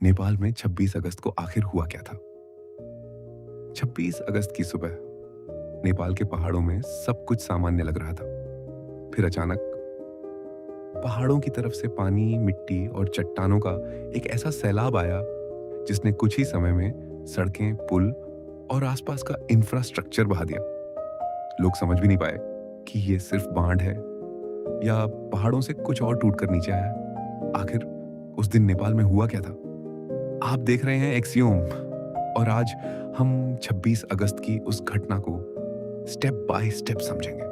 नेपाल में 26 अगस्त को आखिर हुआ क्या था? 26 अगस्त की सुबह नेपाल के पहाड़ों में सब कुछ सामान्य लग रहा था। फिर अचानक पहाड़ों की तरफ से पानी, मिट्टी और चट्टानों का एक ऐसा सैलाब आया जिसने कुछ ही समय में सड़कें, पुल और आसपास का इंफ्रास्ट्रक्चर बहा दिया। लोग समझ भी नहीं पाए कि ये सिर्फ बाढ़ है या पहाड़ों से कुछ और टूट कर नीचे आया है। आखिर उस दिन नेपाल में हुआ क्या था? आप देख रहे हैं एक्सियोम और आज हम 26 अगस्त की उस घटना को स्टेप बाय स्टेप समझेंगे।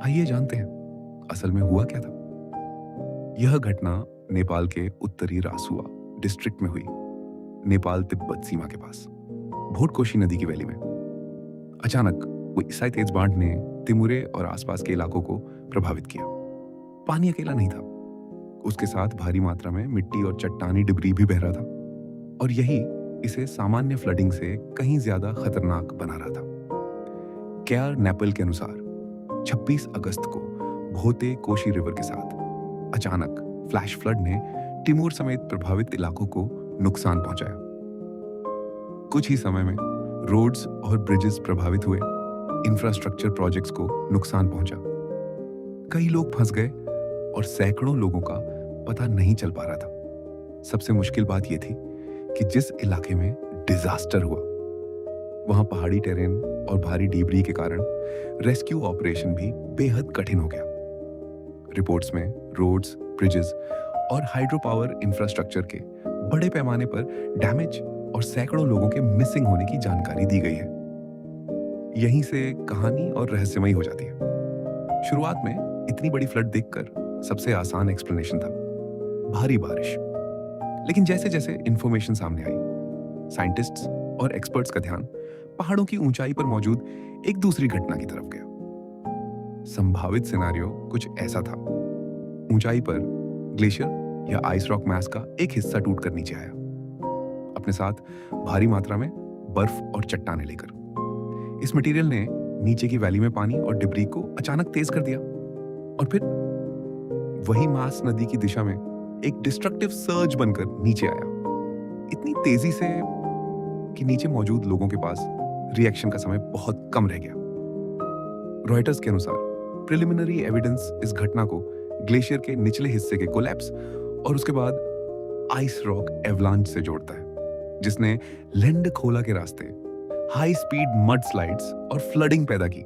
आइए जानते हैं असल में हुआ क्या था। यह घटना नेपाल के उत्तरी रासुआ डिस्ट्रिक्ट में हुई, नेपाल तिब्बत सीमा के पास, भोटकोशी नदी की वैली में। अचानक वो ईसाई तेज बाढ़ ने तिमुरे और आसपास के इलाकों को प्रभावित किया। पानी अकेला नहीं था, उसके साथ भारी मात्रा में मिट्टी और चट्टानी डिब्री भी बह रहा था और यही इसे सामान्य फ्लडिंग से कहीं ज्यादा खतरनाक बना रहा था। केआर नेपल के अनुसार 26 अगस्त को भोते कोशी रिवर के साथ अचानक फ्लैश फ्लड ने तिमूर समेत प्रभावित इलाकों को नुकसान पहुंचाया। कुछ ही समय में रोड्स और ब्रिजेस प्रभावित हुए, इंफ्रास्ट्रक्चर प्रोजेक्ट्स को नुकसान पहुंचा, कई लोग फंस गए और सैकड़ों लोगों का पता नहीं चल पा रहा था। सबसे मुश्किल बात यह थी कि जिस इलाके में डिजास्टर हुआ वहां पहाड़ी टेरेन और भारी डिब्री के कारण रेस्क्यू ऑपरेशन भी बेहद कठिन हो गया। रिपोर्ट्स में रोड्स, ब्रिजेस और हाइड्रो पावर इंफ्रास्ट्रक्चर के बड़े पैमाने पर डैमेज और सैकड़ों लोगों के मिसिंग होने की जानकारी दी गई है। यहीं से कहानी और रहस्यमयी हो जाती है। शुरुआत में इतनी बड़ी फ्लड देखकर सबसे आसान एक्सप्लेनेशन था भारी बारिश, लेकिन जैसे जैसे इंफॉर्मेशन सामने आई, साइंटिस्ट्स और एक्सपर्ट्स का ध्यान पहाड़ों की ऊंचाई पर मौजूद एक दूसरी घटना की तरफ गया। संभावित सिनेरियो कुछ ऐसा था। ऊंचाई पर ग्लेशियर या आइस रॉक मैस का एक हिस्सा टूटकर नीचे आया, अपने साथ भारी मात्रा में बर्फ और चट्टानें लेकर। इस मटेरियल ने नीचे की वैली में पानी और डिब्री को अचानक तेज कर दिया और फिर वही मास नदी की दिशा में एक डिस्ट्रक्टिव सर्ज बनकर नीचे आया, इतनी तेजी से कि नीचे मौजूद लोगों के पास रिएक्शन का समय बहुत कम रह गया। रॉयटर्स के अनुसार प्रिलिमिनरी एविडेंस इस घटना को ग्लेशियर के निचले हिस्से के कोलैप्स और उसके बाद आइस रॉक एवलांच से जोड़ता है, जिसने लैंड खोला के रास्ते, हाई स्पीड मड स्लाइड्स और फ्लडिंग पैदा की।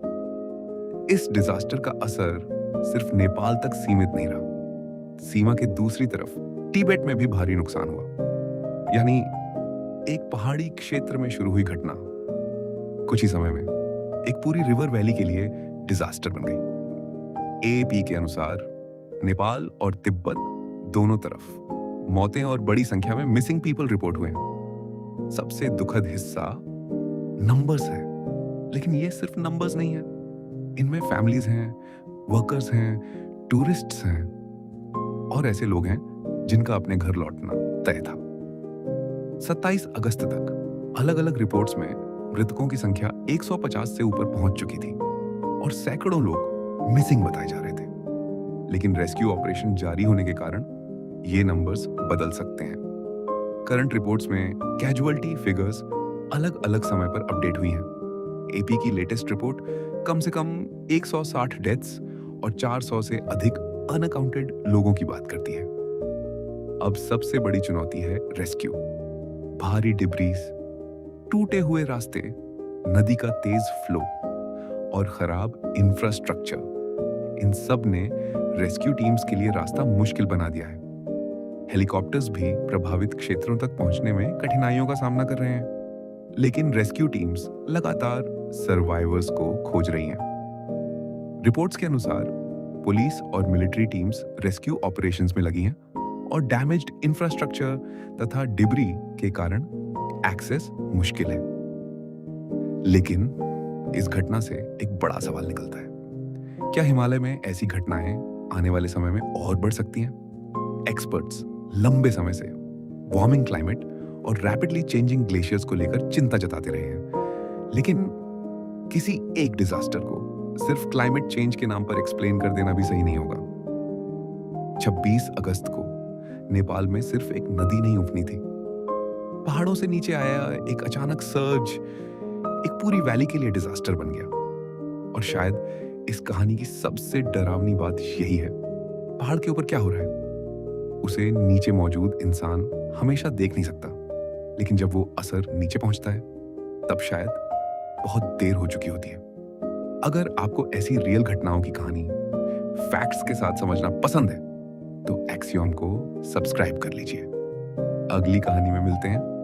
इस डिजास्टर का असर सिर्फ नेपाल तक सीमित नहीं रहा, सीमा के दूसरी तरफ तिब्बत में भी भारी नुकसान हुआ। यानी एक पहाड़ी क्षेत्र में शुरू हुई घटना कुछ ही समय में एक पूरी रिवर वैली के लिए डिजास्टर बन गई। एएपी के अनुसार नेपाल और तिब्बत दोनों तरफ मौतें और बड़ी संख्या में मिसिंग पीपल रिपोर्ट हुए हैं। सबसे दुखद हिस्सा नंबर्स है, लेकिन ये सिर्फ नंबर्स नहीं है। इनमें फैमिलीज हैं, वर्कर्स हैं, टूरिस्ट्स हैं और ऐसे लोग हैं जिनका अपने घर लौटना तय था। 27 अगस्त तक अलग अलग रिपोर्ट्स में मृतकों की संख्या 150 से ऊपर पहुंच चुकी थी और सैकड़ों लोग मिसिंग बताए जा रहे थे। लेकिन रेस्क्यू ऑपरेशन जारी होने के कारण ये नंबर्स बदल सकते हैं। करंट रिपोर्ट्स में कैजुअल्टी फिगर्स अलग अलग समय पर अपडेट हुई हैं। एपी की लेटेस्ट रिपोर्ट कम से कम 160 डेथ्स और 400 से अधिक अनअकाउंटेड लोगों की बात करती है। अब सबसे बड़ी चुनौती है रेस्क्यू। भारी डिब्रीज, टूटे हुए रास्ते, नदी का तेज फ्लो और खराब इंफ्रास्ट्रक्चर, इन सब ने रेस्क्यू टीम्स के लिए रास्ता मुश्किल बना दिया है। हेलीकॉप्टर्स भी प्रभावित क्षेत्रों तक पहुंचने में कठिनाइयों का सामना कर रहे हैं, लेकिन रेस्क्यू टीम्स लगातार सर्वाइवर्स को खोज रही हैं। रिपोर्ट्स के अनुसार पुलिस और मिलिट्री टीम्स रेस्क्यू ऑपरेशंस में लगी हैं और डैमेज्ड इंफ्रास्ट्रक्चर तथा डिब्री के कारण एक्सेस मुश्किल है। लेकिन इस घटना से एक बड़ा सवाल निकलता है, क्या हिमालय में ऐसी घटनाएं आने वाले समय में और बढ़ सकती हैं? एक्सपर्ट्स लंबे समय से वार्मिंग क्लाइमेट और रैपिडली चेंजिंग ग्लेशियर्स को लेकर चिंता जताते रहे हैं, लेकिन किसी एक डिजास्टर को सिर्फ क्लाइमेट चेंज के नाम पर एक्सप्लेन कर देना भी सही नहीं होगा। 26 अगस्त को नेपाल में सिर्फ एक नदी नहीं उफनी थी, पहाड़ों से नीचे आया एक अचानक सर्ज एक पूरी वैली के लिए डिजास्टर बन गया। और शायद इस कहानी की सबसे डरावनी बात यही है, पहाड़ के ऊपर क्या हो रहा है उसे नीचे मौजूद इंसान हमेशा देख नहीं सकता, लेकिन जब वो असर नीचे पहुंचता है तब शायद बहुत देर हो चुकी होती है। अगर आपको ऐसी रियल घटनाओं की कहानी फैक्ट्स के साथ समझना पसंद है तो एक्सियोम को सब्सक्राइब कर लीजिए। अगली कहानी में मिलते हैं।